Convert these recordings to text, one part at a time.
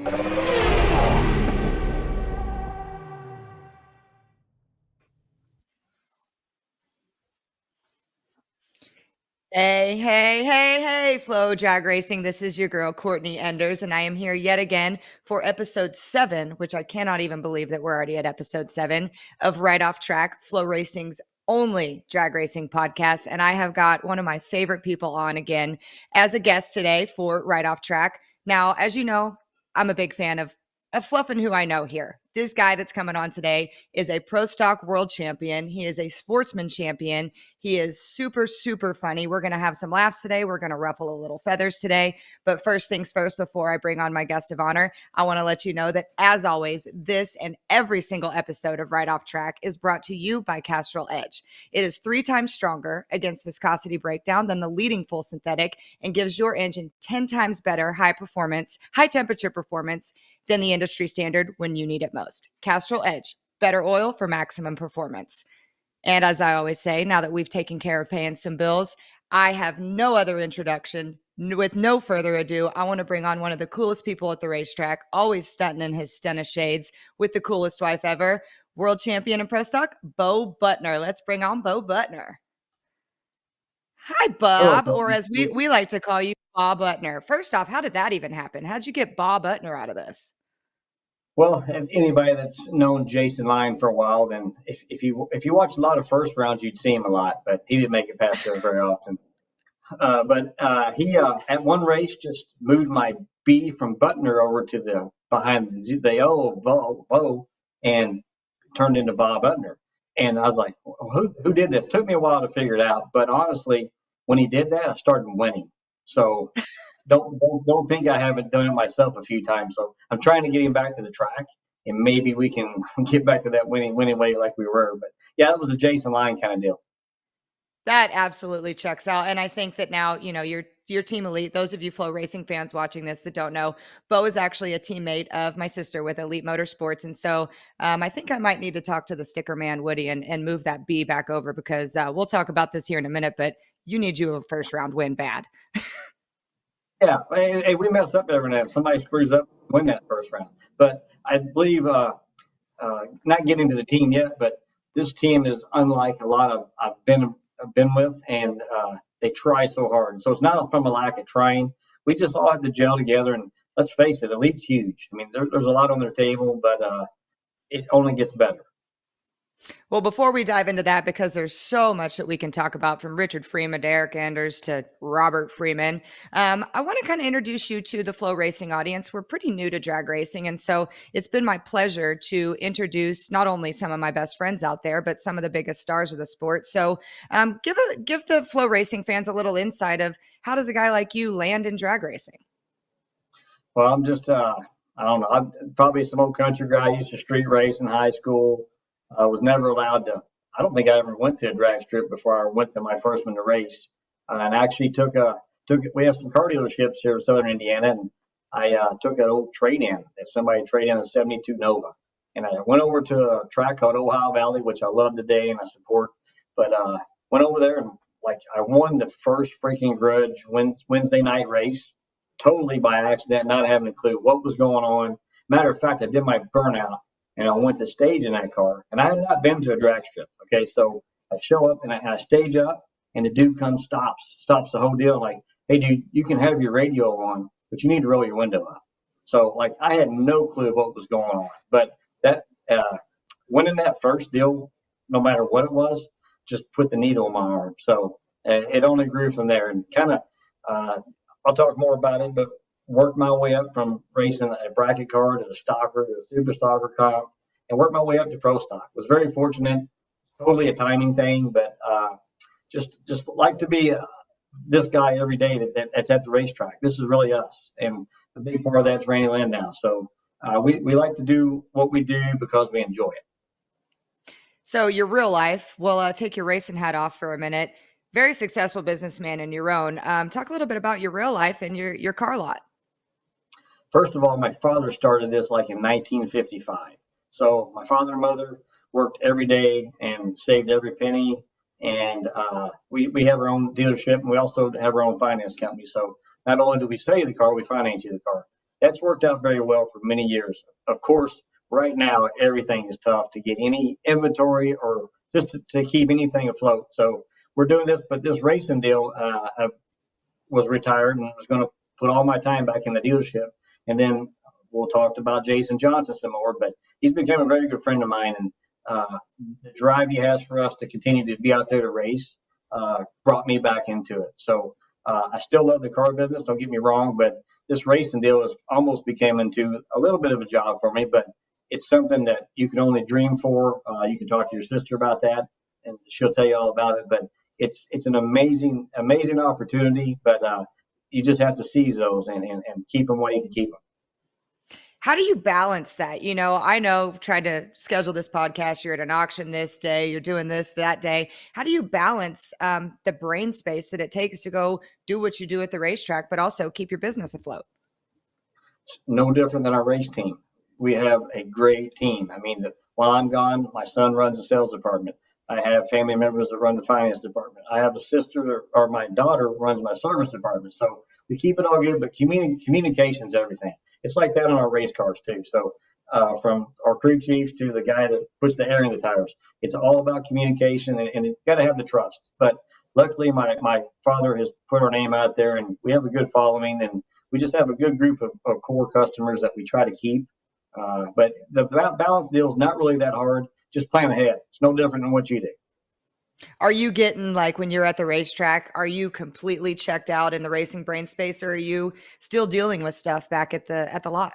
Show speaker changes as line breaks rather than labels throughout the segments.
Hey, hey, hey, hey, FloDragRacing. This is your girl, Courtney Enders, and I am here yet again for episode 7, which I cannot even believe that we're already at episode 7 of Right Off Track, FloRacing's only drag racing podcast. And I have got one of my favorite people on again as a guest today for Right Off Track. Now, as you know, I'm a big fan of fluffing who I know here. This guy that's coming on today is a pro stock world champion. He is a sportsman champion. He is super, super funny. We're going to have some laughs today. We're going to ruffle a little feathers today. But first things first, before I bring on my guest of honor, I want to let you know that, as always, this and every single episode of Right Off Track is brought to you by Castrol Edge. It is 3 times stronger against viscosity breakdown than the leading full synthetic and gives your engine 10 times better high temperature performance than the industry standard when you need it most. Castrol Edge, better oil for maximum performance. And as I always say, now that we've taken care of paying some bills, I have no other introduction. With no further ado, I want to bring on one of the coolest people at the racetrack, always stunting in his Stenna shades with the coolest wife ever, world champion in press stock, B Butner. Let's bring on B Butner. Hi,
Hello.
Bob, or as we like to call you, Bob Butner. First off, how did that even happen? How'd you get Bob Butner out of this?
Well, and anybody that's known Jason Lyon for a while, then if you watch a lot of first rounds, you'd see him a lot, but he didn't make it past there very often. But he at one race just moved my B from Butner over to the behind the O of Bo and turned into Bob Butner. And I was like, who did this? Took me a while to figure it out, but honestly, when he did that, I started winning. So don't think I haven't done it myself a few times. So I'm trying to get him back to the track, and maybe we can get back to that winning way like we were. But yeah, it was a Jason Lyon kind of deal.
That absolutely checks out. And I think that now, your team elite, those of you FloRacing fans watching this that don't know, Bo is actually a teammate of my sister with Elite Motorsports. And so I think I might need to talk to the sticker man, Woody, and move that B back over because we'll talk about this here in a minute, but you need you a first round win bad.
Yeah, hey, we mess up every now and then. Somebody screws up, win that first round. But I believe, not getting to the team yet, but this team is unlike a lot of I've been with, and they try so hard. So it's not from a lack of trying. We just all have to gel together, and let's face it, Elite's huge. I mean, there's a lot on their table, but it only gets better.
Well, before we dive into that, because there's so much that we can talk about from Richard Freeman to Eric Anders to Robert Freeman, I want to kind of introduce you to the FloRacing audience. We're pretty new to drag racing. And so it's been my pleasure to introduce not only some of my best friends out there, but some of the biggest stars of the sport. So give the FloRacing fans a little insight of how does a guy like you land in drag racing?
Well, I'm just, I don't know. I'm probably some old country guy. I used to street race in high school. I was never allowed to. I don't think I ever went to a drag strip before I went to my first one to race. And actually took. We have some car dealerships here in Southern Indiana, and I took an old trade in that somebody traded in a '72 Nova, and I went over to a track called Ohio Valley, which I love today and I support. But went over there and like I won the first freaking grudge Wednesday night race totally by accident, not having a clue what was going on. Matter of fact, I did my burnout and I went to stage in that car, and I had not been to a drag strip. Okay, so I show up and I stage up, and the dude comes, stops the whole deal. Like, hey, dude, you can have your radio on, but you need to roll your window up. So, like, I had no clue what was going on, but that winning that first deal, no matter what it was, just put the needle in my arm. So it only grew from there, and kind of. I'll talk more about it, but worked my way up from racing a bracket car to a stocker to a super stocker car, and worked my way up to pro stock. Was very fortunate, totally a timing thing, but just like to be this guy every day that's at the racetrack. This is really us, and a big part of that's Randy Lynn now. So we like to do what we do because we enjoy it.
So your real life, we'll take your racing hat off for a minute. Very successful businessman in your own. Talk a little bit about your real life and your car lot.
First of all, my father started this like in 1955. So my father and mother worked every day and saved every penny. And we have our own dealership, and we also have our own finance company. So not only do we sell you the car, we finance you the car. that's worked out very well for many years. Of course, right now everything is tough to get any inventory or just to keep anything afloat. So we're doing this, but this racing deal, was retired and was going to put all my time back in the dealership. And then we'll talk about Jason Johnson some more, but he's become a very good friend of mine. And the drive he has for us to continue to be out there to race brought me back into it. So I still love the car business, don't get me wrong, but this racing deal has almost become into a little bit of a job for me, but it's something that you can only dream for. You can talk to your sister about that, and she'll tell you all about it. But it's an amazing opportunity, but you just have to seize those and keep them while you can keep them.
How do you balance that? I know trying to schedule this podcast, you're at an auction this day, you're doing this that day. How do you balance the brain space that it takes to go do what you do at the racetrack, but also keep your business afloat?
It's no different than our race team. We have a great team. I mean, while I'm gone, my son runs the sales department. I have family members that run the finance department. I have a sister, or my daughter runs my service department. So we keep it all good, but communication is everything. It's like that on our race cars too. So from our crew chief to the guy that puts the air in the tires, it's all about communication, and you got to have the trust. But luckily, my father has put our name out there, and we have a good following, and we just have a good group of core customers that we try to keep. But the balance deal is not really that hard. Just plan ahead. It's no different than what you do.
Are you getting, like, when you're at the racetrack, are you completely checked out in the racing brain space, or are you still dealing with stuff back at the lot?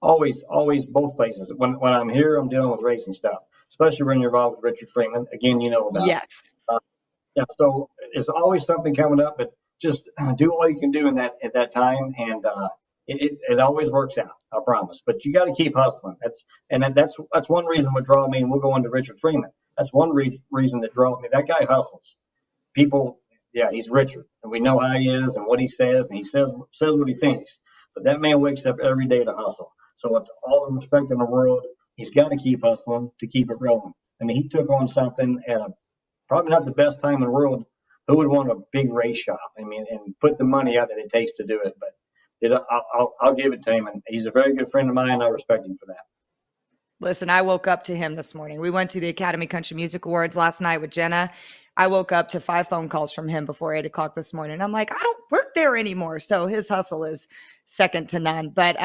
Always both places. When I'm here, I'm dealing with racing stuff, especially when you're involved with Richard Freeman. Again, you know about it.
Yes.
Yeah, so there's always something coming up, but just do all you can do in that at that time, and it always works out. I promise. But you got to keep hustling. That's one reason what draw me. And we'll go into Richard Freeman. That's one reason that draws me. That guy hustles. People, yeah, he's Richard, and we know how he is and what he says, and he says what he thinks. But that man wakes up every day to hustle. So it's all the respect in the world. He's got to keep hustling to keep it rolling. I mean, he took on something at probably not the best time in the world. Who would want a big race shop? I mean, and put the money out that it takes to do it. But I'll give it to him, and he's a very good friend of mine. And I respect him for that.
Listen, I woke up to him this morning. We went to the Academy Country Music Awards last night with Jenna. I woke up to 5 phone calls from him before 8 o'clock this morning. I'm like, I don't work there anymore. So his hustle is second to none. But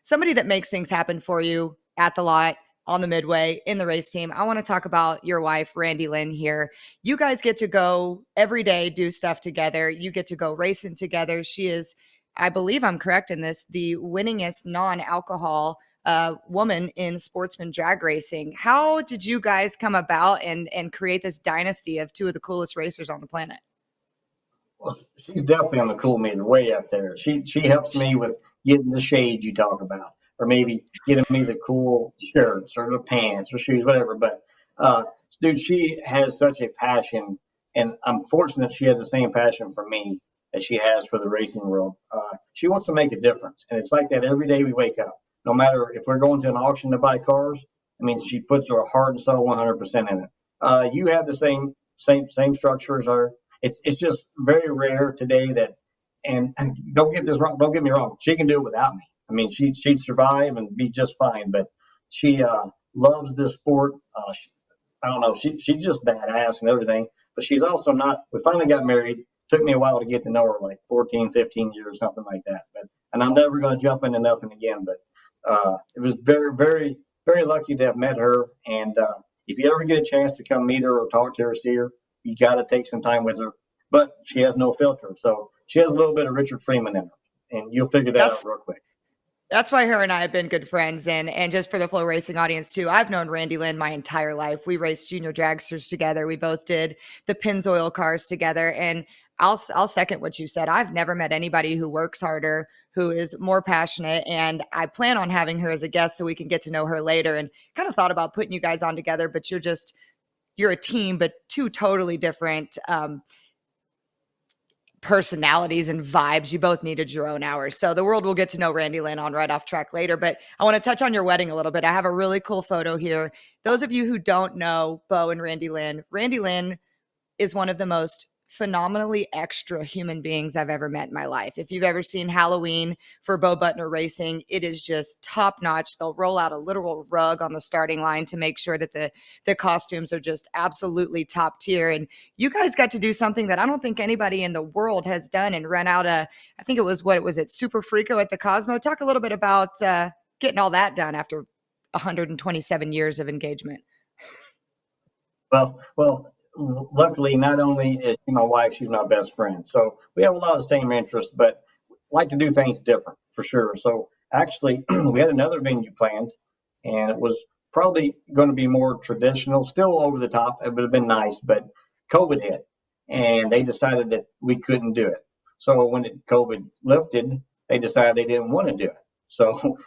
somebody that makes things happen for you at the lot, on the Midway, in the race team. I want to talk about your wife, Randy Lynn, here. You guys get to go every day, do stuff together. You get to go racing together. She is, I believe I'm correct in this, the winningest non-alcohol woman in sportsman drag racing. How did you guys come about and create this dynasty of two of the coolest racers on the planet?
Well, she's definitely on the cool meter, way up there. She helps me with getting the shades you talk about, or maybe getting me the cool shirts or the pants or shoes, whatever. But dude, she has such a passion, and I'm fortunate she has the same passion for me as she has for the racing world. She wants to make a difference, and it's like that every day we wake up. No matter if we're going to an auction to buy cars, I mean, she puts her heart and soul 100% in it. You have the same structure as her. It's just very rare today that, and don't get this wrong. Don't get me wrong. She can do it without me. I mean, she'd survive and be just fine. But she loves this sport. I don't know. She's just badass and everything. But she's also not. We finally got married. Took me a while to get to know her, like 14, 15 years, something like that. But and I'm never going to jump into nothing again. But it was very, very, very lucky to have met her. And if you ever get a chance to come meet her or talk to her, see her, you got to take some time with her. But she has no filter, so she has a little bit of Richard Freeman in her, and you'll figure that out
That's
real quick.
That's why her and I have been good friends. And just for the FloRacing audience too, I've known Randy Lynn my entire life. We raced junior dragsters together. We both did the Pennzoil cars together. And I'll second what you said. I've never met anybody who works harder, who is more passionate. And I plan on having her as a guest so we can get to know her later, and kind of thought about putting you guys on together, but you're a team, but two totally different personalities and vibes. You both needed your own hours. So the world will get to know Randy Lynn on Right Off Track later. But I want to touch on your wedding a little bit. I have a really cool photo here. Those of you who don't know Bo and Randy Lynn is one of the most phenomenally extra human beings I've ever met in my life. If you've ever seen Halloween for Bo Butner Racing, it is just top notch. They'll roll out a literal rug on the starting line to make sure that the costumes are just absolutely top tier. And you guys got to do something that I don't think anybody in the world has done and rent out I think it was Super Freako at the Cosmo. Talk a little bit about getting all that done after 127 years of engagement.
Well, luckily, not only is she my wife, she's my best friend. So we have a lot of the same interests, but like to do things different for sure. So actually, we had another venue planned, and it was probably going to be more traditional, still over the top. It would have been nice, but COVID hit, and they decided that we couldn't do it. So when COVID lifted, they decided they didn't want to do it. So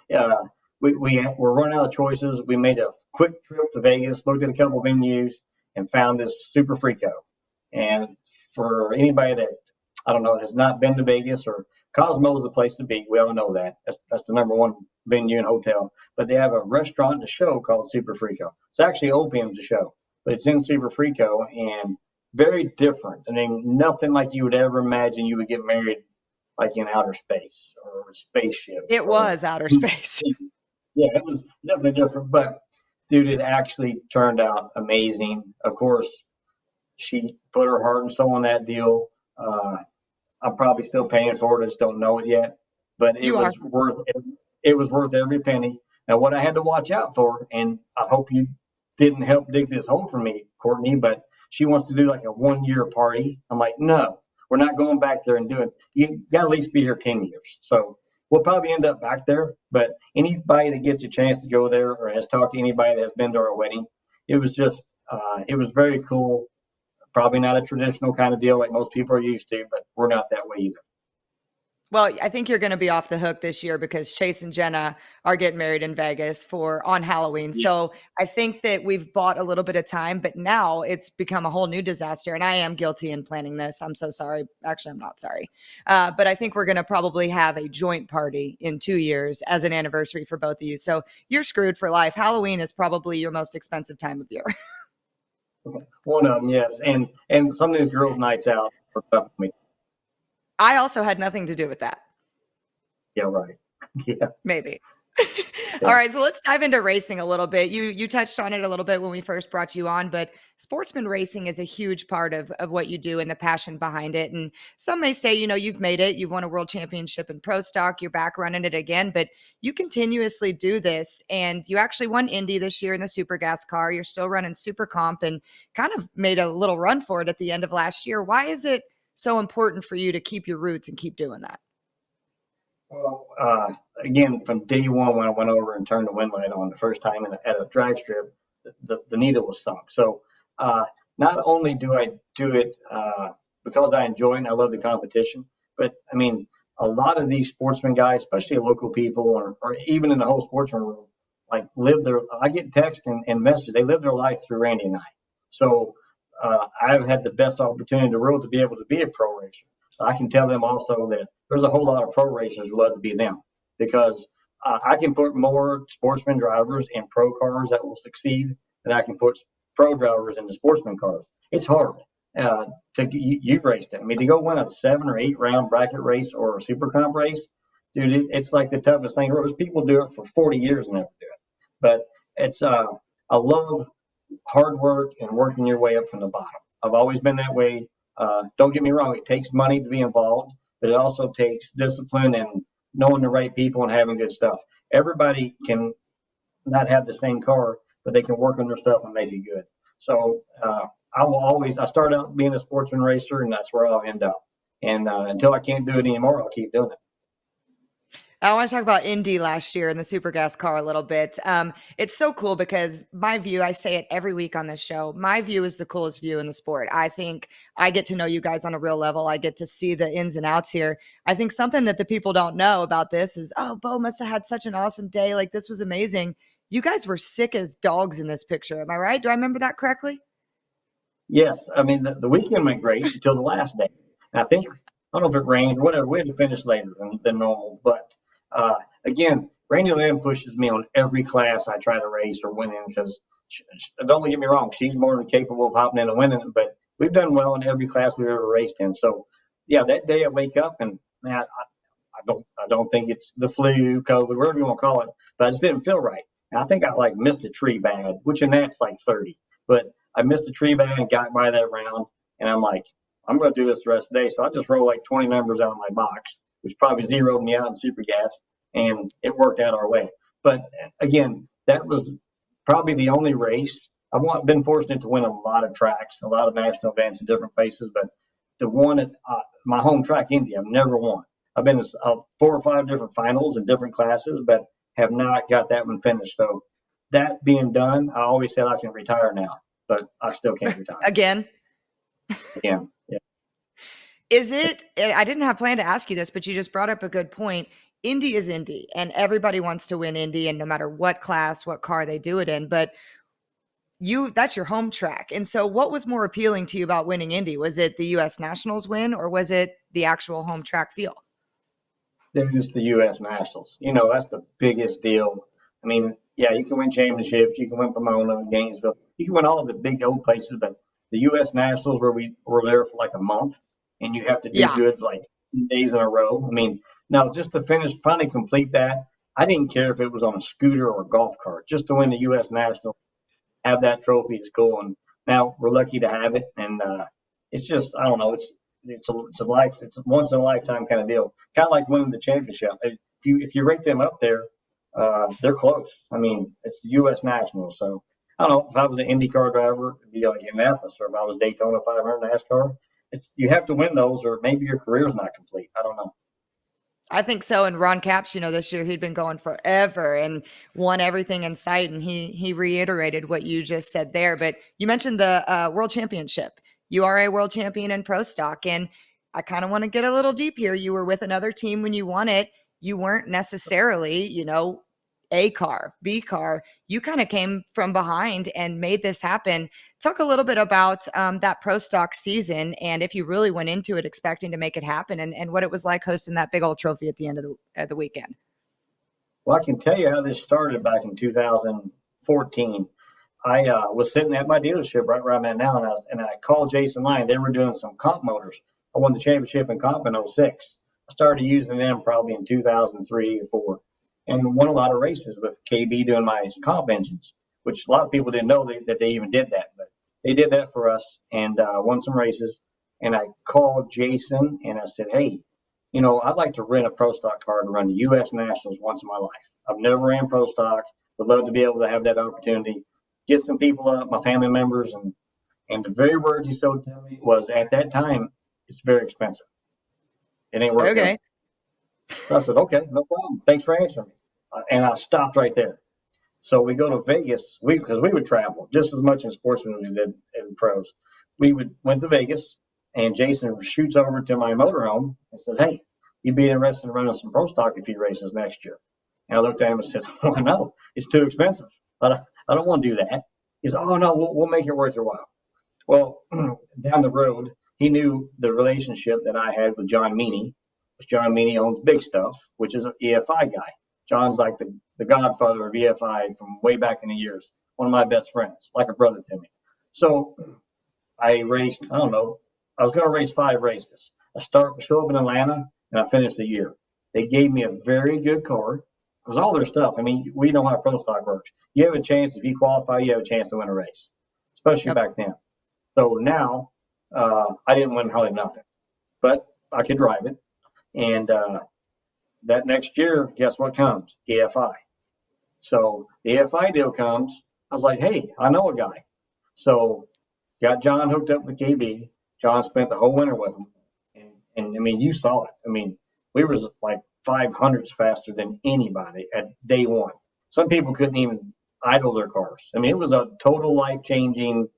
we were running out of choices. We made a quick trip to Vegas, looked at a couple venues, and found this Super Freako. And for anybody that I don't know has not been to Vegas, or Cosmo is the place to be, we all know that. That's the number one venue and hotel. But they have a restaurant and a show called Super Freako. It's actually Opium's a show, but it's in Super Freako and very different. I mean, nothing like you would ever imagine you would get married like in outer space or a spaceship.
It was outer space.
Yeah, it was definitely different, but dude, it actually turned out amazing. Of course, she put her heart and soul in that deal. I'm probably still paying for it. I just don't know it yet, but it was worth every penny. Now, what I had to watch out for, and I hope you didn't help dig this hole for me, Courtney, but she wants to do like a 1 year party. I'm like, no, we're not going back there and doing. You got to at least be here 10 years. So we'll probably end up back there. But anybody that gets a chance to go there or has talked to anybody that has been to our wedding, it was just it was very cool. Probably not a traditional kind of deal like most people are used to, but we're not that way either.
Well, I think you're going to be off the hook this year because Chase and Jenna are getting married in Vegas on Halloween.
Yeah.
So I think that we've bought a little bit of time, but now it's become a whole new disaster. And I am guilty in planning this. I'm so sorry. Actually, I'm not sorry. But I think we're going to probably have a joint party in 2 years as an anniversary for both of you. So you're screwed for life. Halloween is probably your most expensive time of year.
One of them, yes, and some of these girls' nights out are tough for me.
I also had nothing to do with that.
Yeah, right. Yeah.
Maybe. All right, so let's dive into racing a little bit. You touched on it a little bit when we first brought you on, but sportsman racing is a huge part of what you do and the passion behind it. And some may say, you've made it, you've won a world championship in pro stock, you're back running it again, but you continuously do this. And you actually won Indy this year in the super gas car. You're still running super comp and kind of made a little run for it at the end of last year. Why is it so important for you to keep your roots and keep doing that?
Well, again, from day one when I went over and turned the wind light on the first time at a drag strip, the needle was sunk. So not only do I do it because I enjoy it and I love the competition, but I mean, a lot of these sportsmen guys, especially local people or even in the whole sportsman world, like I get text and messages, they live their life through Randy and I. So I've had the best opportunity in the world to be able to be a pro racer. I can tell them also that there's a whole lot of pro racers who love to be them because I can put more sportsman drivers in pro cars that will succeed than I can put pro drivers into sportsman cars. It's hard. You've raced it. I mean, to go win a 7 or 8 round bracket race or a super comp race, dude, it's like the toughest thing. There's people do it for 40 years and never do it. But it's I love hard work and working your way up from the bottom. I've always been that way. Don't get me wrong, it takes money to be involved, but it also takes discipline and knowing the right people and having good stuff. Everybody can not have the same car, but they can work on their stuff and make it good. So I start out being a sportsman racer, and that's where I'll end up. And until I can't do it anymore, I'll keep doing it.
I want to talk about Indy last year in the super gas car a little bit. It's so cool because my view, I say it every week on this show, my view is the coolest view in the sport. I think I get to know you guys on a real level. I get to see the ins and outs here. I think something that the people don't know about this is, oh, Bo must have had such an awesome day. Like, this was amazing. You guys were sick as dogs in this picture. Am I right? Do I remember that correctly?
Yes. I mean, the weekend went great until the last day. And I think, I don't know if it rained, whatever, we had to finish later than normal, but again, Randy Lynn pushes me on every class I try to race or win in because don't get me wrong, she's more than capable of hopping in and winning it, but we've done well in every class we've ever raced in. So yeah, that day I wake up and man, I don't think it's the flu, COVID, whatever you want to call it, but I just didn't feel right. And I think I like missed a tree bad, which in that's like 30. But I missed a tree bad and got by that round, and I'm like, I'm going to do this the rest of the day. So I just rolled like 20 numbers out of my box, which probably zeroed me out in super gas, and it worked out our way. But again, that was probably the only race. I've been fortunate to win a lot of tracks, a lot of national events in different places, but the one at my home track, Indy, I've never won. I've been to 4 or 5 different finals in different classes, but have not got that one finished. So that being done, I always said I can retire now, but I still can't retire
Again?
again. Yeah.
Is it, I didn't have planned to ask you this, but you just brought up a good point. Indy is Indy, and everybody wants to win Indy, and no matter what class, what car they do it in, but that's your home track. And so what was more appealing to you about winning Indy? Was it the US Nationals win, or was it the actual home track feel?
There's the U.S. Nationals. That's the biggest deal. I mean, yeah, you can win championships, you can win Pomona, Gainesville, you can win all of the big old places, but the U.S. Nationals, where we were there for like a month, and you have to do
Yeah.
good for like days in a row. I mean, now just to finish, finally complete that, I didn't care if it was on a scooter or a golf cart, just to win the U.S. Nationals, have that trophy is cool. And now we're lucky to have it. And it's just, I don't know, it's a once in a lifetime kind of deal. Kind of like winning the championship. If you rate them up there, they're close. I mean, it's the U.S. Nationals. So I don't know if I was an IndyCar driver, it'd be like Indianapolis, or if I was Daytona 500 NASCAR. You have to win those, or maybe your career's not complete. I don't know.
I think so. And Ron Capps, this year he'd been going forever and won everything in sight. And he reiterated what you just said there. But you mentioned the World Championship. You are a world champion in pro stock, and I kind of want to get a little deep here. You were with another team when you won it. You weren't necessarily, A car, B car. You kind of came from behind and made this happen. Talk a little bit about that pro stock season, and if you really went into it expecting to make it happen, and what it was like hosting that big old trophy at the end of the weekend.
Well, I can tell you how this started back in 2014. I was sitting at my dealership right where I'm at now, and I called Jason Lyon. They were doing some comp motors. I won the championship in comp in '06. I started using them probably in 2003 or 4, and won a lot of races with KB doing my comp engines, which a lot of people didn't know that they even did that, but they did that for us, and won some races. And I called Jason and I said, hey, I'd like to rent a pro stock car to run the U.S. Nationals once in my life. I've never ran pro stock. Would love to be able to have that opportunity. Get some people up, my family members, and the very words he said to me was, at that time, it's very expensive. It ain't worth doing.
Okay.
So I said, okay, no problem. Thanks for answering me. And I stopped right there. So we go to Vegas, because we would travel just as much in sportsmen as we did in pros. Went to Vegas, and Jason shoots over to my motorhome and says, hey, you'd be interested in running some pro stock a few races next year. And I looked at him and said, oh, no, it's too expensive. I don't want to do that. He said, oh, no, we'll make it worth your while. Well, down the road, he knew the relationship that I had with John Meany, which John Meany owns Big Stuff, which is an EFI guy. John's like the godfather of EFI from way back in the years, one of my best friends, like a brother to me. So I raced, I don't know, I was going to race 5 races. Show up in Atlanta, and I finished the year. They gave me a very good car. It was all their stuff. I mean, we know how pro stock works. You have a chance, if you qualify, you have a chance to win a race, especially back then. So now, I didn't win hardly nothing, but I could drive it. And that next year, guess what comes? EFI. So the EFI deal comes. I was like, hey, I know a guy. So got John hooked up with KB. John spent the whole winter with him. And I mean, you saw it. I mean, we were like 500s faster than anybody at day one. Some people couldn't even idle their cars. I mean, it was a total life-changing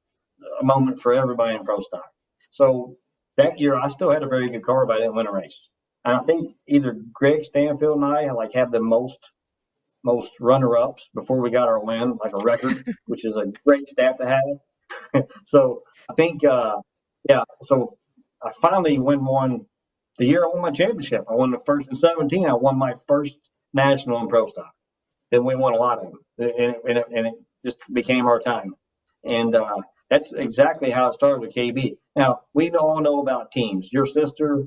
moment for everybody in pro stock. So that year, I still had a very good car, but I didn't win a race. And I think either Greg Stanfield and I like have the most runner-ups before we got our win, like a record, which is a great stat to have. So I think, yeah. So I finally won the year I won my championship. I won the first in 17. I won my first national in pro stock. Then we won a lot of them, and it just became our time. And that's exactly how it started with KB. Now, we all know about teams. Your sister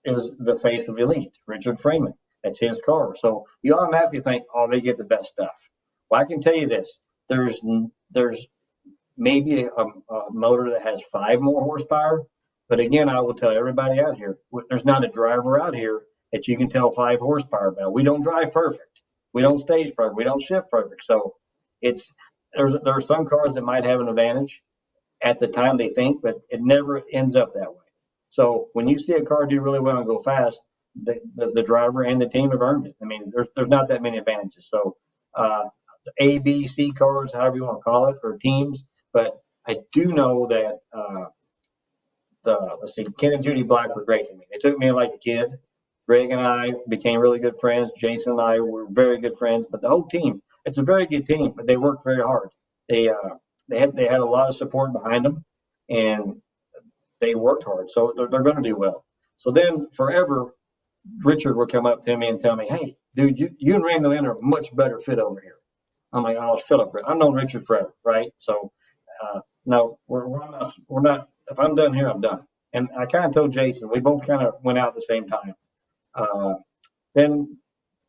is the face of Elite, Richard Freeman. That's his car. So you automatically think, oh, they get the best stuff. Well, I can tell you this: there's maybe a motor that has 5 more horsepower, but again, I will tell everybody out here, there's not a driver out here that you can tell 5 horsepower about. We don't drive perfect. We don't stage perfect. We don't shift perfect. So it's there are some cars that might have an advantage at the time they think, but it never ends up that way. So when you see a car do really well and go fast, the driver and the team have earned it. I mean, there's not that many advantages. So A, B, C cars, however you want to call it, or teams. But I do know that let's see, Ken and Judy Black were great to me. They took me like a kid. Greg and I became really good friends. Jason and I were very good friends. But the whole team, it's a very good team, but they worked very hard. They they had a lot of support behind them, and they worked hard, so they're going to do well. So then forever, Richard would come up to me and tell me, "Hey, dude, you and Randy Lynn are a much better fit over here." I'm like, "Oh, shut up, Rick. I've known Richard forever, right?" So no, we're not. If I'm done here, I'm done. And I kind of told Jason, we both kind of went out at the same time. Uh, then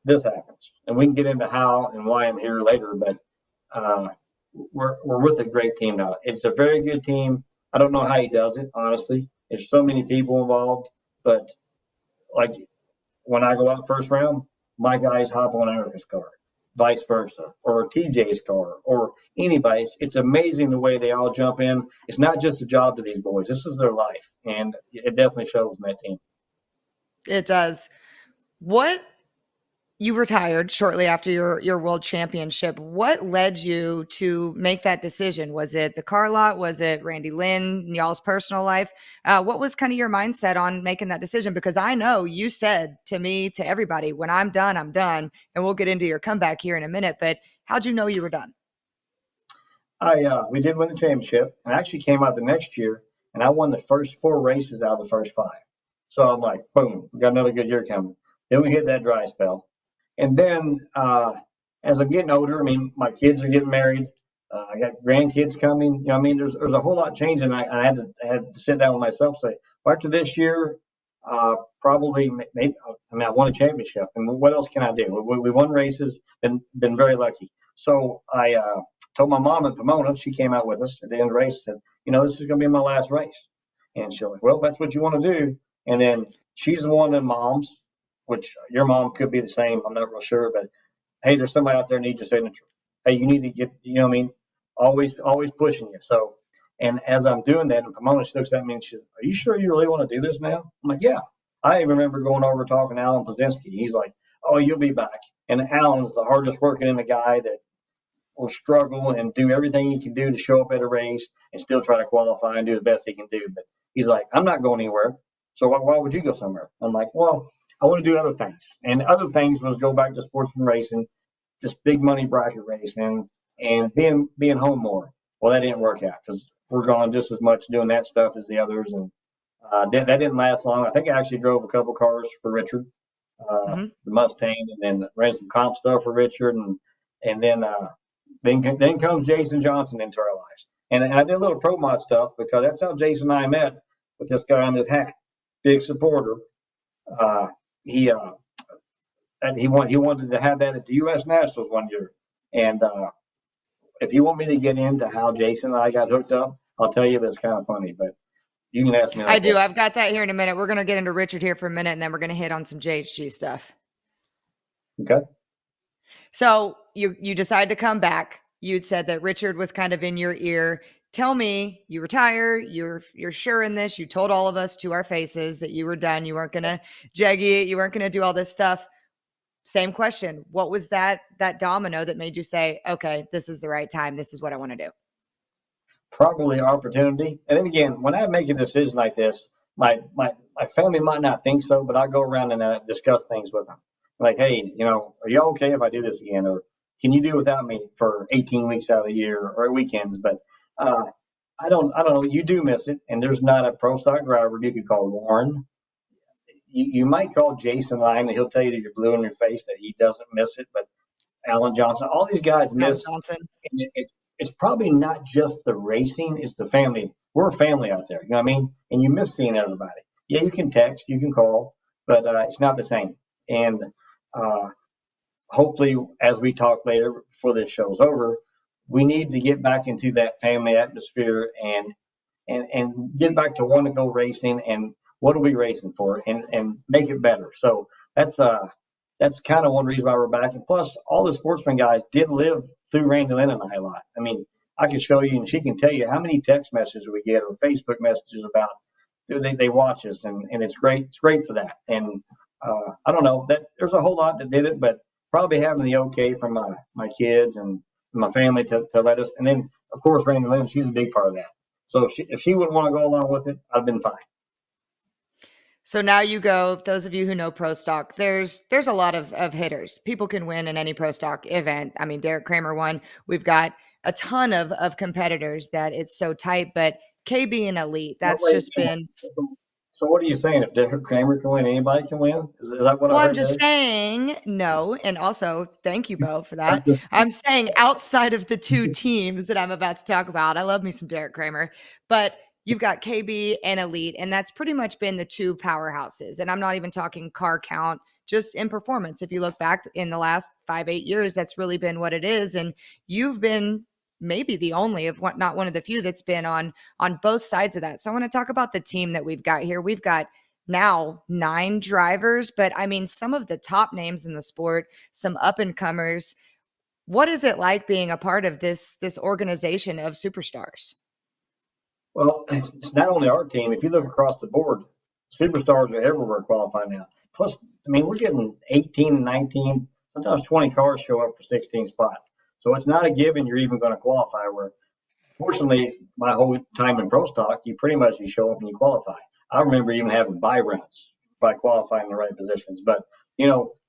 this happens, and we can get into how and why I'm here later. But uh, we're with a great team now. It's a very good team. I don't know how he does it, honestly. There's so many people involved, but like when I go out first round, my guys hop on Erica's car, vice versa, or TJ's car, or anybody's. It's amazing the way they all jump in. It's not just a job to these boys. This is their life, and it definitely shows in that team.
It does. What You retired shortly after your world championship. What led you to make that decision? Was it the car lot? Was it Randy Lynn, y'all's personal life? What was kind of your mindset on making that decision? Because I know you said to me, to everybody, when I'm done, I'm done. And we'll get into your comeback here in a minute. But how'd you know you were done?
We did win the championship, and I actually came out the next year, and I won the first 4 races out of the first 5. So I'm like, boom, we got another good year coming. Then we hit that dry spell. And then as I'm getting older, I mean, my kids are getting married. I got grandkids coming. You know, I mean, there's a whole lot changing. I had to sit down with myself and say, well, after this year, probably maybe. I mean, I won a championship, and what else can I do? We won races. Been very lucky. So I told my mom in Pomona. She came out with us at the end of the race. Said, this is going to be my last race. And she's like, well, that's what you want to do. And then she's one of the moms, which your mom could be the same. I'm not real sure, but hey, there's somebody out there needs your signature. Hey, you need to get, what I mean? Always pushing you. So, and as I'm doing that, and Pomona, she looks at me and she says, are you sure you really want to do this now? I'm like, yeah. I even remember going over talking to Alan Plazinski. He's like, oh, you'll be back. And Alan's the hardest working in the guy that will struggle and do everything he can do to show up at a race and still try to qualify and do the best he can do. But he's like, I'm not going anywhere. So why would you go somewhere? I'm like, well, I want to do other things. And other things was go back to sportsman racing, just big money bracket racing, and being home more. Well, that didn't work out because we're gone just as much doing that stuff as the others, and that didn't last long. I think I actually drove a couple cars for Richard,
Mm-hmm.
the Mustang, and then ran some comp stuff for Richard, and then comes Jason Johnson into our lives, and I did a little pro mod stuff because that's how Jason and I met with this guy on this hat, big supporter. Uh, he and he wanted to have that at the U.S. Nationals one year. And if you want me to get into how Jason and I got hooked up, I'll tell you. That's kind of funny, but you can ask me
I
another
do.
question.
I've got that here in a minute. We're going to get into Richard here for a minute, and then we're going to hit on some JHG stuff.
Okay.
So you decide to come back. You'd said that Richard was kind of in your ear. Tell me, you retire. You're sure in this. You told all of us to our faces that you were done. You weren't going to jaggy it. You weren't going to do all this stuff. Same question. What was that domino that made you say, okay, this is the right time. This is what I want to do?
Probably opportunity. And then again, when I make a decision like this, my family might not think so, but I go around and discuss things with them. Like, hey, are you okay if I do this again, or can you do without me for 18 weeks out of the year or weekends? But uh, I don't know. You do miss it, and there's not a pro stock driver you could call Warren. You might call Jason Line, and he'll tell you that you're blue in your face that he doesn't miss it. But Alan Johnson, all these guys
Alan
miss.
Johnson.
And it's probably not just the racing; it's the family. we're a family out there. You know what I mean? And you miss seeing everybody. Yeah, you can text, you can call, but it's not the same. And uh, hopefully, as we talk later before this show's over, we need to get back into that family atmosphere and get back to want to go racing and what are we racing for and make it better. So that's kind of one reason why we're back. And plus, all the sportsman guys did live through Randy Lynn and I a lot. I mean, I can show you, and she can tell you how many text messages we get or Facebook messages about they watch us, and it's great. It's great for that. And I don't know that there's a whole lot that did it, but probably having the okay from my kids and my family to let us. And then, of course, Randy Lynn, she's a big part of that. So if she wouldn't want to go along with it, I'd have been fine.
So now you go, those of you who know pro stock, there's a lot of hitters. People can win in any pro stock event. I mean, Derek Kramer won. We've got a ton of competitors that it's so tight, but KB and Elite,
Well,
that's
wait,
just been.
so what are you saying? If Derek Kramer can win, anybody can win? Is that what I
Well, I'm
heard
just
there?
saying no. And also, thank you, Bo, for
I'm
that.
just,
I'm saying outside of the two teams that I'm about to talk about, I love me some Derek Kramer, but you've got KB and Elite, and that's pretty much been the two powerhouses. And I'm not even talking car count, just in performance. If you look back in the last 5-8 years, that's really been what it is. And you've been maybe the only of what, not one of the few that's been on both sides of that. So I want to talk about the team that we've got here. We've got now 9 drivers, but I mean, some of the top names in the sport, some up and comers. What is it like being a part of this organization of superstars?
well, it's not only our team. If you look across the board, superstars are everywhere qualifying now. Plus, I mean, we're getting 18 and 19, sometimes 20 cars show up for 16 spots. So it's not a given you're even going to qualify. Where fortunately, my whole time in pro stock, you pretty much you show up and you qualify. I remember even having buy rounds by qualifying in the right positions. But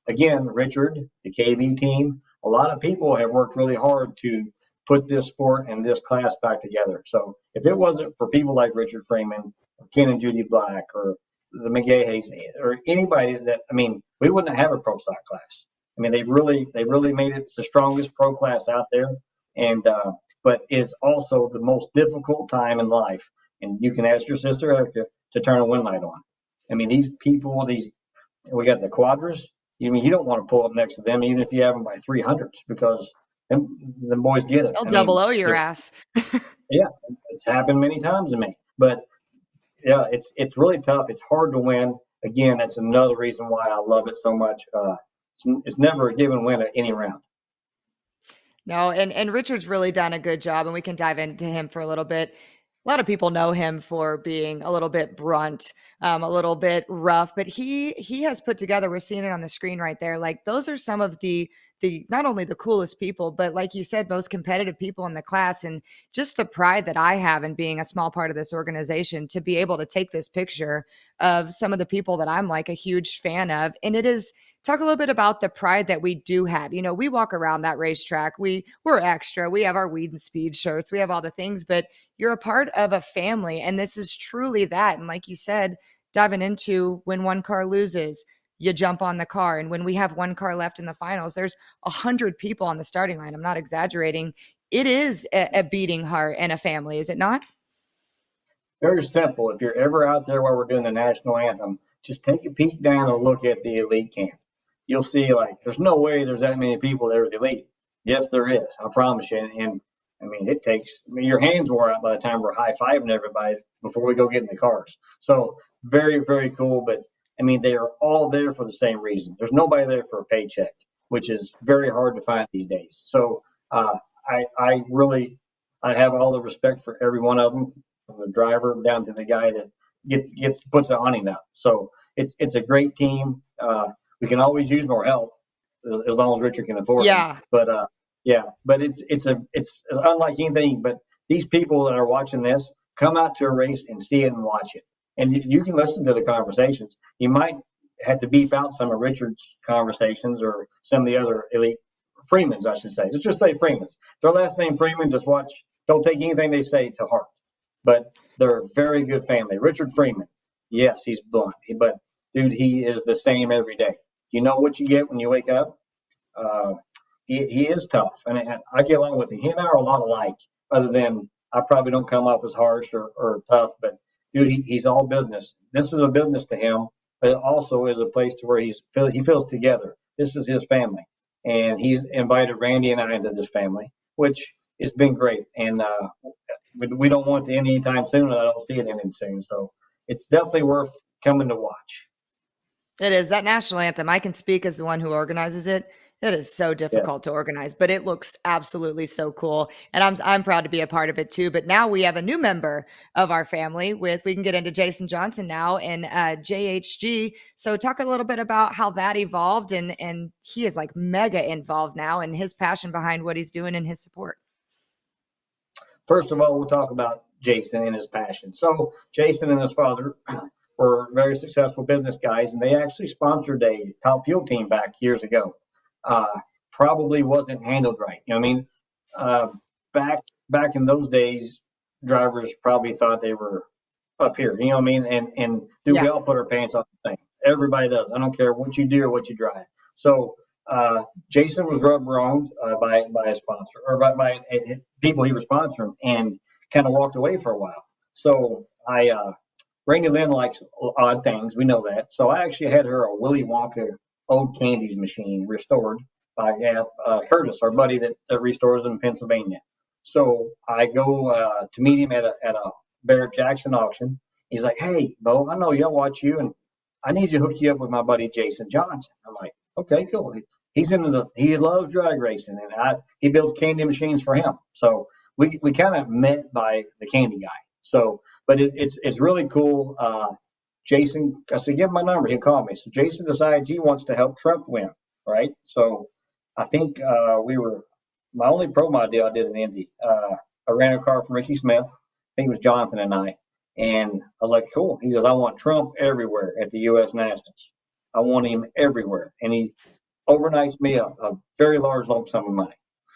again, Richard, the KB team, a lot of people have worked really hard to put this sport and this class back together. So if it wasn't for people like Richard Freeman, or Ken and Judy Black, or the McGaheys, or anybody that I mean, we wouldn't have a pro stock class. I mean, they really made it the strongest pro class out there, and but is also the most difficult time in life. And you can ask your sister Erica to turn a wind light on. I mean, these people, we got the quadras. I mean, you don't want to pull up next to them, even if you have them by 300s, because the boys get it.
They'll
I
double
mean,
O your
just
ass.
yeah, it's happened many times to me. But yeah, it's really tough. It's hard to win. Again, that's another reason why I love it so much. It's never a given win at any round.
No, and Richard's really done a good job, and we can dive into him for a little bit. A lot of people know him for being a little bit brunt, a little bit rough, but he has put together. We're seeing it on the screen right there. Like those are some of the not only the coolest people, but like you said, most competitive people in the class, and just the pride that I have in being a small part of this organization to be able to take this picture of some of the people that I'm like a huge fan of, and it is talk a little bit about the pride that we do have. You know, we walk around that racetrack. We're extra. We have our weed and speed shirts. We have all the things, but you're a part of a family. And this is truly that. And like you said, diving into when one car loses, you jump on the car. And when we have one car left in the finals, there's 100 people on the starting line. I'm not exaggerating. It is a beating heart and a family, is it not?
Very simple. If you're ever out there while we're doing the national anthem, just take a peek down and look at the elite camp. You'll see like there's no way there's that many people there with the elite. Yes, there is. I promise you. And I mean, it takes. I mean, your hands wore out by the time we're high fiving everybody before we go get in the cars. So very, very cool. But I mean, they are all there for the same reason. There's nobody there for a paycheck, which is very hard to find these days. So I really I have all the respect for every one of them, from the driver down to the guy that gets puts the awning up. So it's a great team. We can always use more help as long as Richard can afford them.
Yeah.
But yeah, but it's unlike anything. But these people that are watching this come out to a race and see it and watch it, and you can listen to the conversations. You might have to beep out some of Richard's conversations or some of the other elite Freeman's, I should say. Let's just say Freeman's. Their last name Freeman. Just watch. Don't take anything they say to heart. But they're a very good family. Richard Freeman, yes, he's blunt, but dude, he is the same every day. You know what you get when you wake up. Uh, he is tough, and I get along with him. He and I are a lot alike, other than I probably don't come off as harsh or tough, but dude, he's all business. This is a business to him, but it also is a place to where he feels together. This is his family, and he's invited Randy and I into this family, which has been great. And we don't want it to end anytime soon, and I don't see it ending soon. So it's definitely worth coming to watch.
It is that national anthem. I can speak as the one who organizes it. It is so
Yeah.
difficult to organize, but it looks absolutely so cool, and I'm proud to be a part of it too. But now we have a new member of our family. We can get into Jason Johnson now and JHG. So talk a little bit about how that evolved, and he is like mega involved now, and his passion behind what he's doing and his support.
First of all, we'll talk about Jason and his passion. So Jason and his father were very successful business guys, and they actually sponsored a Top Fuel team back years ago. Probably wasn't handled right. You know what I mean? Uh, back in those days, drivers probably thought they were up here. You know what I mean? And dude, we
Yeah.
all put our pants on the same. Everybody does. I don't care what you do or what you drive. So Jason was rubbed wrong by a sponsor or by people he was sponsoring, and kind of walked away for a while. So Randy Lynn likes odd things. We know that. So I actually had her a Willy Wonka old candies machine restored by Curtis, our buddy that restores in Pennsylvania. So I go to meet him at a Barrett Jackson auction. He's like, "Hey, Bo, I know you'll watch you, and I need to hook you up with my buddy Jason Johnson." I'm like, "Okay, cool." He loves drag racing, and he builds candy machines for him. So we kind of met by the candy guy. So, but it's really cool. Jason, I said, give him my number. He'll call me. So Jason decides he wants to help Trump win, right? So I think my only pro mod deal I did in Indy. I ran a car from Ricky Smith. I think it was Jonathan and I. And I was like, cool. He goes, I want Trump everywhere at the U.S. Nationals. I want him everywhere. And he overnights me a very large lump sum of money.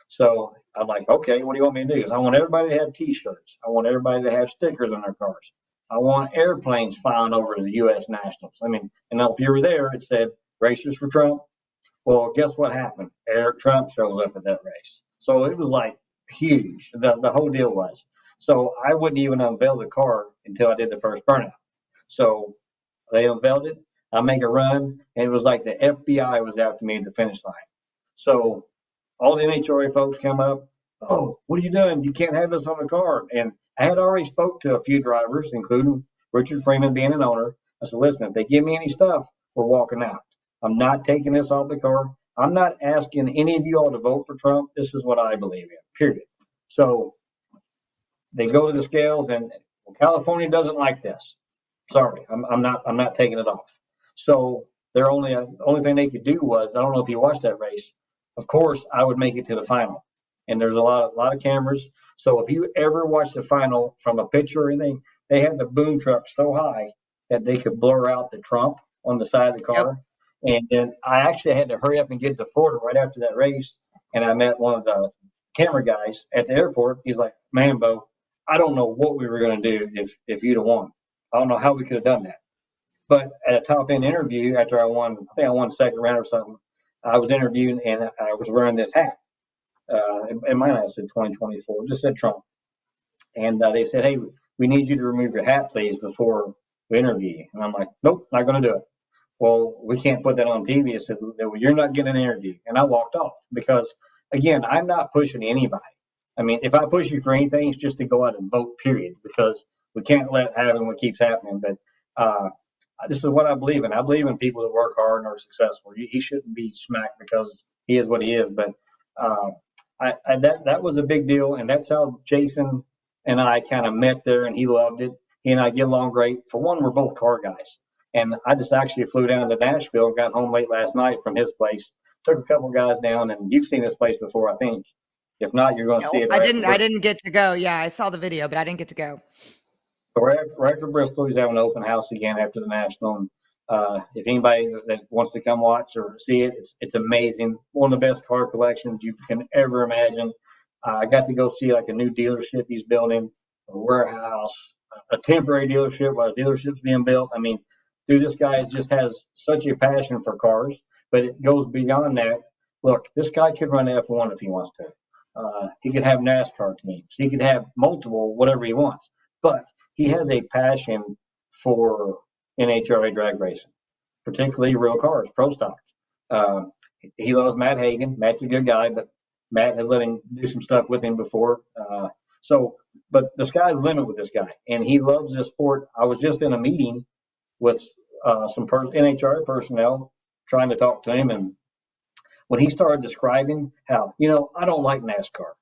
So I'm like, okay, what do you want me to do? Because I want everybody to have T-shirts. I want everybody to have stickers on their cars. I want airplanes flying over the U.S. Nationals. I mean, and if you were there, it said Racers for Trump. Well, guess what happened? Eric Trump shows up at that race. So it was like huge. The whole deal was. So I wouldn't even unveil the car until I did the first burnout. So they unveiled it. I make a run, and it was like the FBI was after me at the finish line. So all the NHRA folks come up. Oh, what are you doing? You can't have this on the car. And I had already spoke to a few drivers, including Richard Freeman being an owner. I said, listen, if they give me any stuff, we're walking out. I'm not taking this off the car. I'm not asking any of you all to vote for Trump. This is what I believe in, period. So they go to the scales, and California doesn't like this. Sorry, I'm not taking it off. So their only thing they could do was, I don't know if you watched that race. Of course, I would make it to the final, and there's a lot of cameras. So if you ever watch the final from a picture or anything, they had the boom truck so high that they could blur out the Trump on the side of the
Yep.
car. And then I actually had to hurry up and get to Florida right after that race, and I met one of the camera guys at the airport. He's like, "Man, Bo, I don't know what we were going to do if you'd have won. I don't know how we could have done that." But at a top end interview, after I won, I think I won second round or something, I was interviewed and I was wearing this hat. And mine said 2024, just said Trump. And they said, hey, we need you to remove your hat, please, before we interview you. And I'm like, nope, not going to do it. Well, we can't put that on TV. I said, well, you're not getting an interview. And I walked off because, again, I'm not pushing anybody. I mean, if I push you for anything, it's just to go out and vote, period, because we can't let happen what keeps happening. But this is what I believe in. I believe in people that work hard and are successful. He shouldn't be smacked because he is what he is. But uh, that was a big deal, and that's how Jason and I kind of met there, and he loved it. He and I get along great. For one, we're both car guys, and I just actually flew down to Nashville, got home late last night from his place, took a couple guys down, and you've seen this place before, I think. If not, you're going to see
No,
it
I
right after
didn't. I
Bristol.
didn't get to go. Yeah, I saw the video, but I didn't get to go.
So right after Bristol, he's having an open house again after the national. And if anybody that wants to come watch or see it, it's amazing. One of the best car collections you can ever imagine. I got to go see like a new dealership he's building, a warehouse, a temporary dealership while the dealership's being built. I mean, dude, this guy just has such a passion for cars, but it goes beyond that. Look, this guy could run F1 if he wants to. He could have NASCAR teams. He could have multiple, whatever he wants. But he has a passion for NHRA drag racing, particularly real cars, pro stock. Uh, he loves Matt Hagan. Matt's a good guy, but Matt has let him do some stuff with him before. But the sky's the limit with this guy, and he loves this sport. I was just in a meeting with some NHRA personnel trying to talk to him, and when he started describing how, I don't like NASCAR.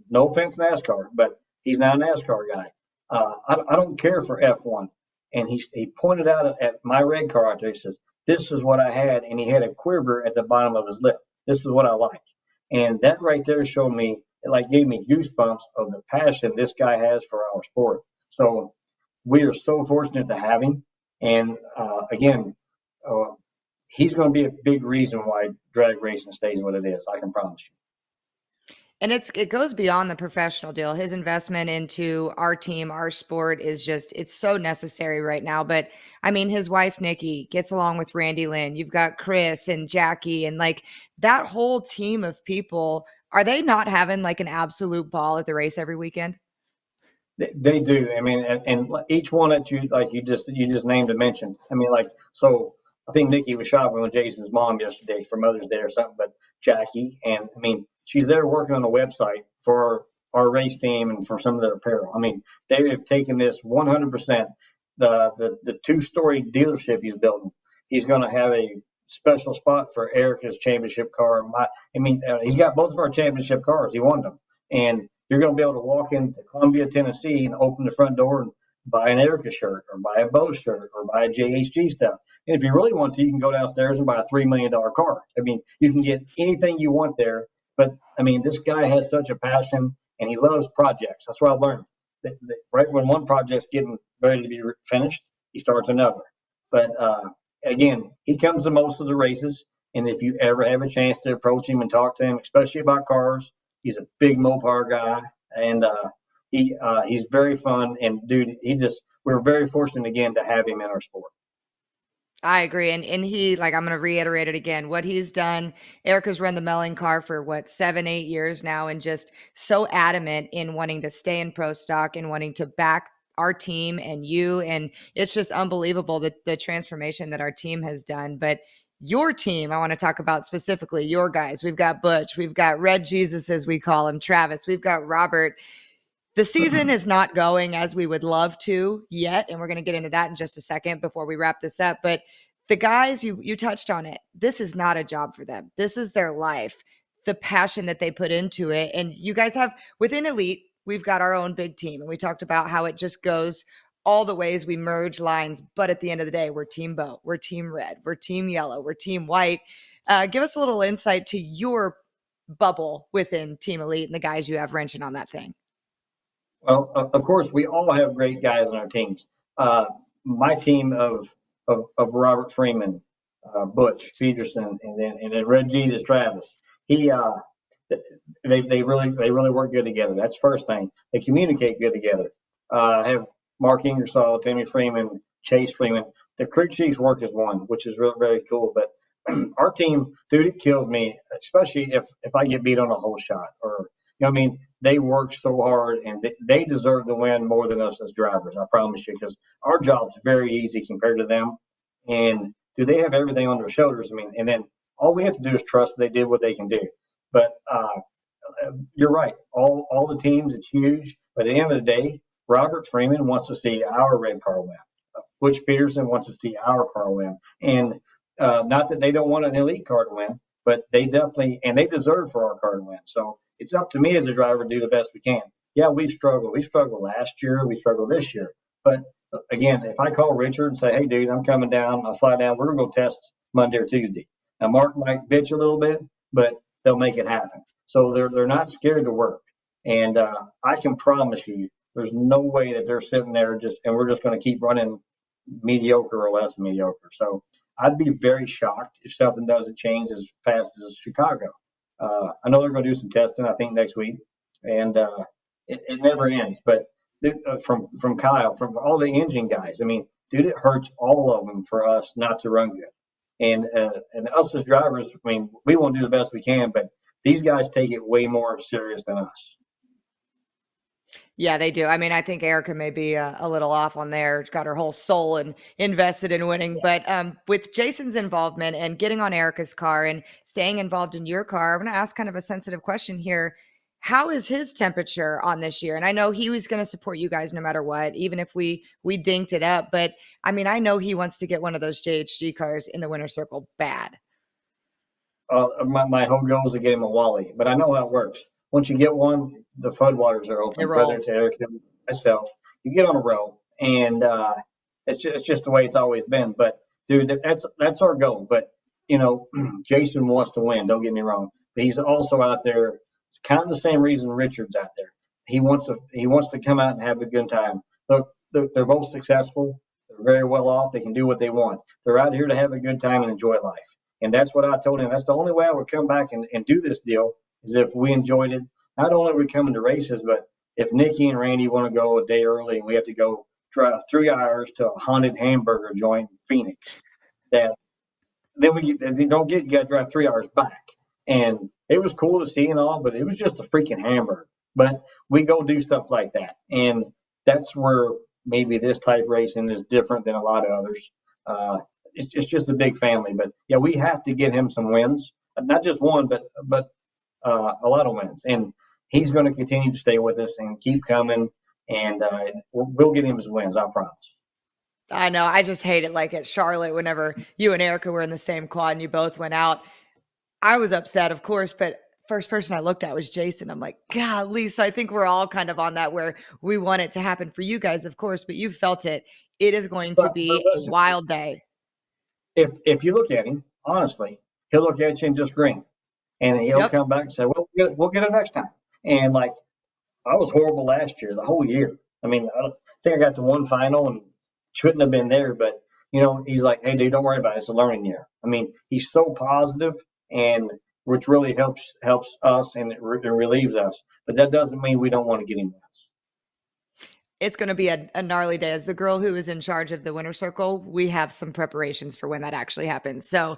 No offense, NASCAR, but he's not a NASCAR guy. I don't care for F1. And he pointed out at my red car out there. He says, "This is what I had," and he had a quiver at the bottom of his lip. This is what I like, and that right there showed me, it like gave me goosebumps of the passion this guy has for our sport. So we are so fortunate to have him, and again, uh, he's going to be a big reason why drag racing stays what it is. I can promise you.
And it goes beyond the professional deal. His investment into our team, our sport is just, it's so necessary right now. But I mean, his wife, Nikki, gets along with Randy Lynn. You've got Chris and Jackie and like that whole team of people. Are they not having like an absolute ball at the race every weekend?
They do. I mean, and each one that you just named and mentioned. I mean, like, so I think Nikki was shopping with Jason's mom yesterday for Mother's Day or something. But Jackie, and I mean, she's there working on the website for our race team and for some of their apparel. I mean, they have taken this 100%. The 2-story dealership he's building, he's going to have a special spot for Erica's championship car. He's got both of our championship cars. He won them, and you're going to be able to walk into Columbia, Tennessee, and open the front door and buy an Erica shirt or buy a Bo shirt or buy a JHG stuff. And if you really want to, you can go downstairs and buy a $3 million car. I mean, you can get anything you want there. But, I mean, this guy has such a passion, and he loves projects. That's what I learned. Right when one project's getting ready to be finished, he starts another. But, again, he comes to most of the races. And if you ever have a chance to approach him and talk to him, especially about cars, he's a big Mopar guy, and he's very fun. And dude, we're very fortunate again to have him in our sport.
I agree. And he, like, I'm going to reiterate it again. What he's done, Erica's run the Melling car for what, 7, 8 years now, and just so adamant in wanting to stay in pro stock and wanting to back our team and you. And it's just unbelievable the transformation that our team has done. But your team, I want to talk about specifically your guys. We've got Butch, we've got Red Jesus, as we call him, Travis, we've got Robert. The season is not going as we would love to yet, and we're going to get into that in just a second before we wrap this up. But the guys, you touched on it. This is not a job for them. This is their life, the passion that they put into it. And you guys have, within Elite, we've got our own big team. And we talked about how it just goes all the ways we merge lines. But at the end of the day, we're Team Bo, we're Team Red, we're Team Yellow, we're Team White. Give us a little insight to your bubble within Team Elite and the guys you have wrenching on that thing.
Well, of course, we all have great guys on our teams. My team of Robert Freeman, Butch Peterson, and then Red Jesus Travis. He they really work good together. That's the first thing. They communicate good together. Have Mark Ingersoll, Timmy Freeman, Chase Freeman. The crew chiefs work as one, which is really very cool. But our team, dude, it kills me, especially if I get beat on a whole shot or I mean, they work so hard and they deserve the win more than us as drivers. I promise you, because our job's very easy compared to them. And do they have everything on their shoulders? I mean, and then all we have to do is trust they did what they can do. But you're right. All the teams, it's huge. But at the end of the day, Robert Freeman wants to see our red car win. Butch Peterson wants to see our car win. And not that they don't want an elite car to win, but they definitely, and they deserve for our car to win. So it's up to me as a driver to do the best we can. Yeah, we struggled. We struggled last year. We struggled this year. But again, if I call Richard and say, "Hey, dude, I'm coming down. I'll fly down. We're going to go test Monday or Tuesday." Now, Mark might bitch a little bit, but they'll make it happen. So they're not scared to work. And I can promise you, there's no way that they're sitting there and we're just going to keep running mediocre or less mediocre. So I'd be very shocked if something doesn't change as fast as Chicago. I know they're going to do some testing, I think, next week, and it never ends. But from Kyle, from all the engine guys, I mean, dude, it hurts all of them for us not to run good. And us as drivers, I mean, we want to do the best we can, but these guys take it way more serious than us.
Yeah, they do. I mean, I think Erica may be a little off on there. Got her whole soul and invested in winning. But with Jason's involvement and getting on Erica's car and staying involved in your car, I'm going to ask kind of a sensitive question here. How is his temperature on this year? And I know he was going to support you guys no matter what, even if we dinked it up. But I mean, I know he wants to get one of those JHG cars in the winner's circle bad.
My whole goal is to get him a Wally, but I know how it works. Once you get one, the floodwaters are
They
open, whether
roll.
it's Eric or myself. You get on a roll, and it's just the way it's always been. But dude, that's our goal. But you know, Jason wants to win. Don't get me wrong, but he's also out there. It's kind of the same reason Richard's out there. He wants to come out and have a good time. Look, they're both successful. They're very well off. They can do what they want. They're out here to have a good time and enjoy life. And that's what I told him. That's the only way I would come back and do this deal is if we enjoyed it. Not only are we coming to races, but if Nikki and Randy want to go a day early and we have to go drive 3 hours to a haunted hamburger joint in Phoenix, that then they don't get you got to drive 3 hours back. And it was cool to see and all, but it was just a freaking hamburger. But we go do stuff like that, and that's where maybe this type racing is different than a lot of others. It's just a big family, but yeah, we have to get him some wins, not just one, but a lot of wins, and he's going to continue to stay with us and keep coming, and we'll get him his wins, I promise.
I know. I just hate it. Like at Charlotte, whenever you and Erica were in the same quad and you both went out, I was upset, of course, but first person I looked at was Jason. I'm like, golly. So I think we're all kind of on that where we want it to happen for you guys, of course, but you felt it. It is going to
But
be a
listen,
wild day.
if you look at him honestly, he'll look at you and just grin, and he'll
Yep.
come back and say, "Well, we'll get it next time." And like I was horrible last year, the whole year. I mean, I think I got to one final and shouldn't have been there, but he's like, "Hey, dude, don't worry about it. It's a learning year." I mean, he's so positive, and which really helps us and it relieves us. But that doesn't mean we don't want to get him wins.
It's going to be a gnarly day. As the girl who is in charge of the winner circle, we have some preparations for when that actually happens. So,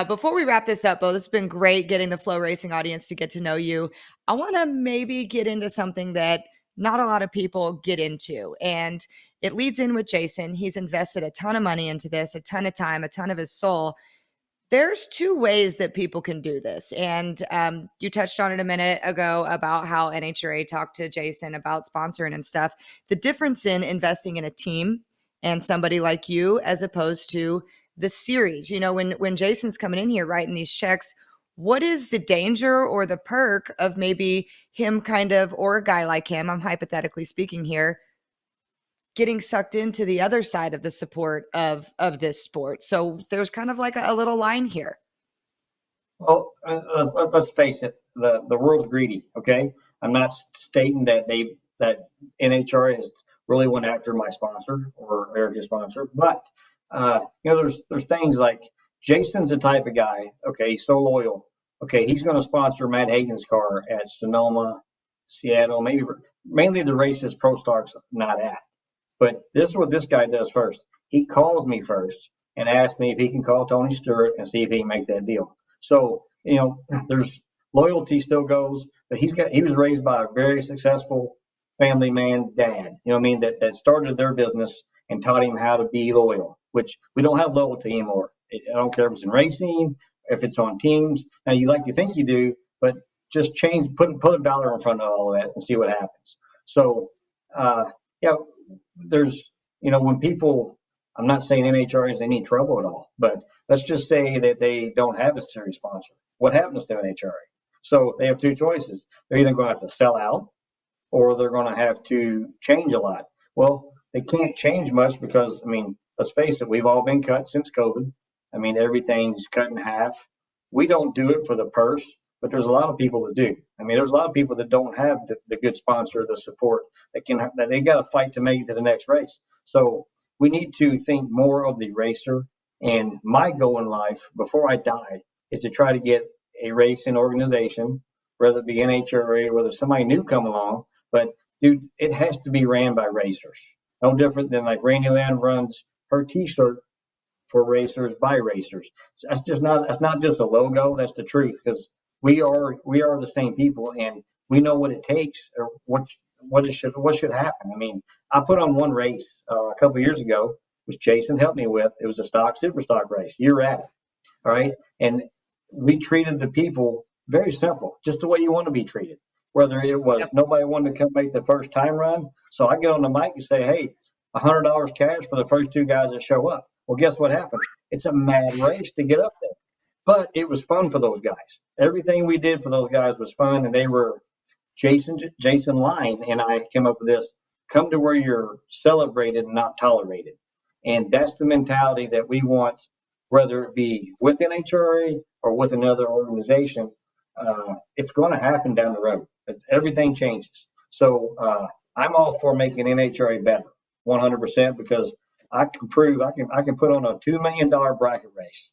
before we wrap this up, Bo, this has been great getting the FloRacing audience to get to know you. I want to maybe get into something that not a lot of people get into, and it leads in with Jason. He's invested a ton of money into this, a ton of time, a ton of his soul. There's two ways that people can do this. And you touched on it a minute ago about how NHRA talked to Jason about sponsoring and stuff. The difference in investing in a team and somebody like you, as opposed to the series, when Jason's coming in here writing these checks, what is the danger or the perk of maybe him kind of, or a guy like him, I'm hypothetically speaking here, getting sucked into the other side of the support of this sport. So there's kind of like a little line here.
Well, let's face it, the world's greedy. Okay, I'm not stating that NHRA is really went after my sponsor or Erica's sponsor, but there's things like Jason's the type of guy. Okay, he's so loyal. Okay, he's going to sponsor Matt Hagan's car at Sonoma, Seattle, maybe mainly the races Pro Stock's not at. But this is what this guy does first. He calls me first and asks me if he can call Tony Stewart and see if he can make that deal. So, there's loyalty still goes, but he was raised by a very successful family man dad, what I mean, that started their business and taught him how to be loyal, which we don't have loyalty anymore. I don't care if it's in racing, if it's on teams. Now you like to think you do, but just put a dollar in front of all of that and see what happens. So, yeah, there's, when people, I'm not saying NHRA is any trouble at all, but let's just say that they don't have a series sponsor. What happens to NHRA? So they have two choices. They're either going to have to sell out or they're going to have to change a lot. Well, they can't change much because, I mean, let's face it, we've all been cut since COVID. I mean, everything's cut in half. We don't do it for the purse, but there's a lot of people that do. I mean, there's a lot of people that don't have the good sponsor, the support that they got to fight to make it to the next race. So we need to think more of the racer. And my goal in life before I die is to try to get a racing organization, whether it be NHRA, whether somebody new come along. But dude, it has to be ran by racers. No different than like Randy Lynn runs her T-shirt for racers by racers. So that's not just a logo. That's the truth because we are the same people, and we know what it takes or what should happen. I mean, I put on one race a couple of years ago, which Jason helped me with. It was a stock super stock race. You're at it, all right, and we treated the people very simple, just the way you want to be treated. Whether it was nobody wanted to come make the first time run, so I get on the mic and say, "Hey, $100 cash for the first two guys that show up." Well, guess what happens? It's a mad race to get up there. But it was fun for those guys. Everything we did for those guys was fun, and they were Jason Line and I came up with this: come to where you're celebrated and not tolerated. And that's the mentality that we want, whether it be with NHRA or with another organization. It's going to happen down the road. Everything changes. So I'm all for making NHRA better, 100%, because I can prove I can put on a $2 million bracket race.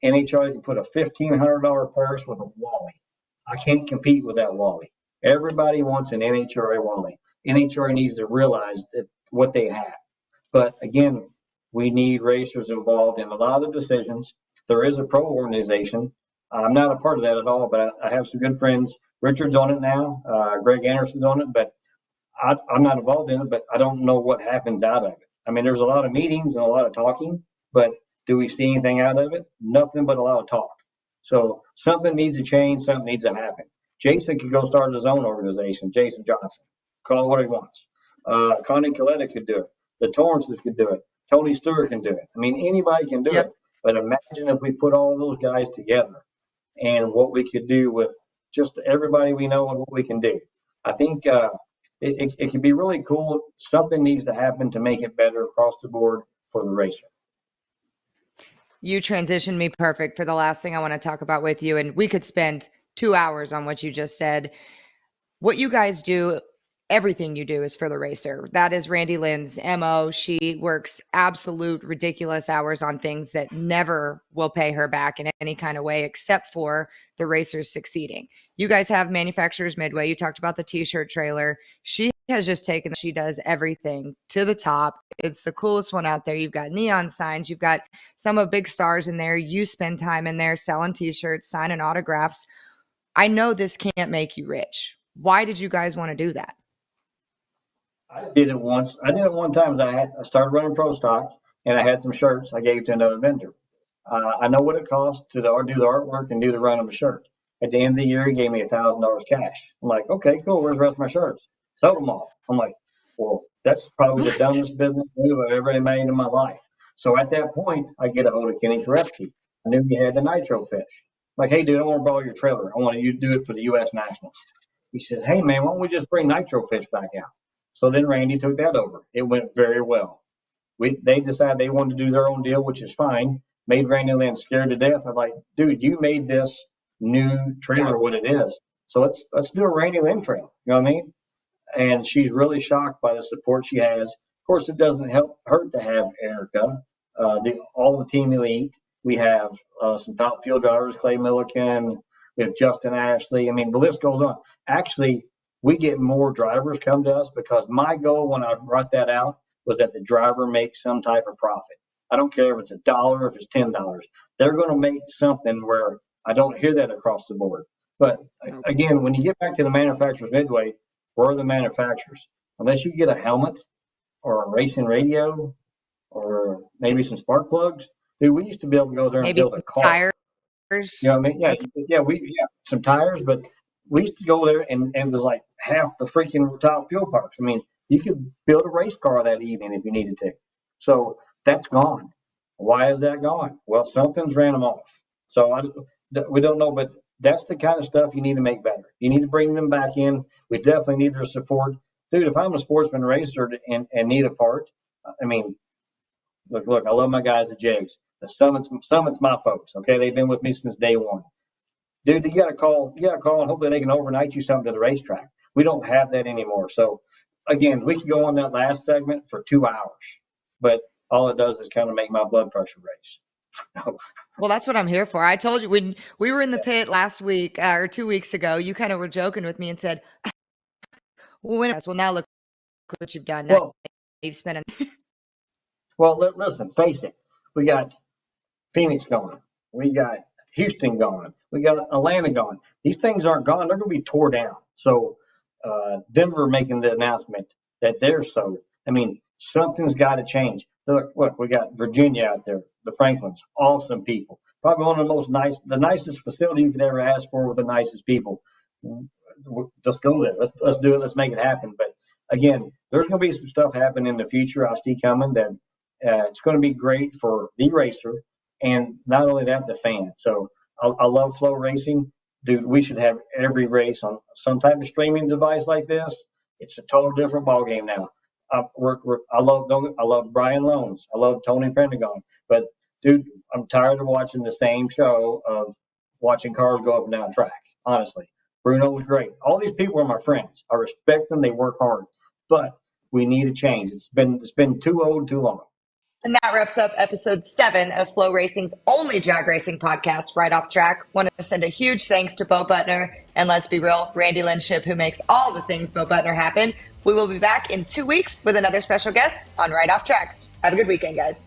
NHRA can put a $1,500 purse with a Wally. I can't compete with that Wally. Everybody wants an NHRA Wally. NHRA needs to realize that what they have. But again, we need racers involved in a lot of the decisions. There is a pro organization. I'm not a part of that at all, but I have some good friends. Richard's on it now. Greg Anderson's on it, but I'm not involved in it, but I don't know what happens out of it. I mean, there's a lot of meetings and a lot of talking, but do we see anything out of it? Nothing but a lot of talk. So something needs to change. Something needs to happen. Jason could go start his own organization, Jason Johnson. Call it what he wants. Connie Coletta could do it. The Torrances could do it. Tony Stewart can do it. I mean, anybody can do it. But imagine if we put all those guys together and what we could do with just everybody we know and what we can do. I think it can be really cool. Something needs to happen to make it better across the board for the racer.
You transitioned me perfect for the last thing I want to talk about with you. And we could spend 2 hours on what you just said. What you guys do, everything you do is for the racer. That is Randy Lynn's MO. She works absolute ridiculous hours on things that never will pay her back in any kind of way, except for the racers succeeding. You guys have manufacturers Midway. You talked about the t-shirt trailer. She has just taken, she does everything to the top. It's the coolest one out there. You've got neon signs. You've got some of big stars in there. You spend time in there selling t-shirts, signing autographs. I know this can't make you rich. Why did you guys want to do that?
I did it once. I did it one time. I started running pro stocks, and I had some shirts I gave to another vendor. I know what it costs to do the artwork and do the run of a shirt. At the end of the year, he gave me $1,000 cash. I'm like, okay, cool. Where's the rest of my shirts? Sold them all. I'm like, well, that's probably the dumbest business move I've ever made in my life. So at that point, I get a hold of Kenny Koreski. I knew he had the nitro fish. I'm like, hey, dude, I want to borrow your trailer. I want you to do it for the U.S. Nationals. He says, hey, man, why don't we just bring nitro fish back out? So then Randy took that over. It went very well. They decided they wanted to do their own deal, which is fine. Made Randy Lynn scared to death. I'm like, dude, you made this new trailer what it is. So let's do a Randy Lynn trail. You know what I mean? And she's really shocked by the support she has. Of course, it doesn't hurt to have Erica, all the team elite. We have some top field drivers, Clay Milliken. We have Justin Ashley. I mean, the list goes on. Actually, we get more drivers come to us because my goal when I brought that out was that the driver makes some type of profit. I don't care if it's $1, if it's $10. They're going to make something where I don't hear that across the board. But again, when you get back to the manufacturers Midway, we're the manufacturers. Unless you get a helmet or a racing radio or maybe some spark plugs, dude, we used to be able to go there and
maybe
build a car.
Tires.
You know what I mean? Yeah, some tires, but we used to go there and it was like half the freaking top fuel parks. I mean, you could build a race car that evening if you needed to. So that's gone. Why is that gone? Well, something's ran them off. So we don't know, but that's the kind of stuff you need to make better. You need to bring them back in. We definitely need their support. Dude, if I'm a sportsman racer and need a part, I mean, look, I love my guys at Jags. The Summit's my folks. Okay, they've been with me since day one. Dude, you got to call, and hopefully they can overnight you something to the racetrack. We don't have that anymore. So again, we could go on that last segment for 2 hours, but all it does is kind of make my blood pressure raise.
Well, that's what I'm here for. I told you when we were in the pit last week or 2 weeks ago, you kind of were joking with me and said, well, now look what you've done. Now you've spent
Well, listen, face it. We got Phoenix going. We got Houston gone. We got Atlanta gone. These things aren't gone. They're going to be tore down. So Denver making the announcement that they're so. I mean, something's got to change. Look, we got Virginia out there, the Franklins, awesome people. Probably one of the nicest facility you could ever ask for with the nicest people. Just go there. Let's do it. Let's make it happen. But again, there's going to be some stuff happening in the future I see coming that it's going to be great for the racer and not only that, the fan. So I love FloRacing. Dude, we should have every race on some type of streaming device like this. It's a total different ballgame now. I love Brian Loans. I love Tony Pentagon. But dude, I'm tired of watching the same show of watching cars go up and down track. Honestly, Bruno was great. All these people are my friends. I respect them. They work hard, but we need a change. It's been too old, too long.
And that wraps up episode 7 of FloRacing's only drag racing podcast, Right Off Track. Want to send a huge thanks to Bo Butner and, let's be real, Randy Lynn Ship, who makes all the things Bo Butner happen. We will be back in 2 weeks with another special guest on Right Off Track. Have a good weekend, guys.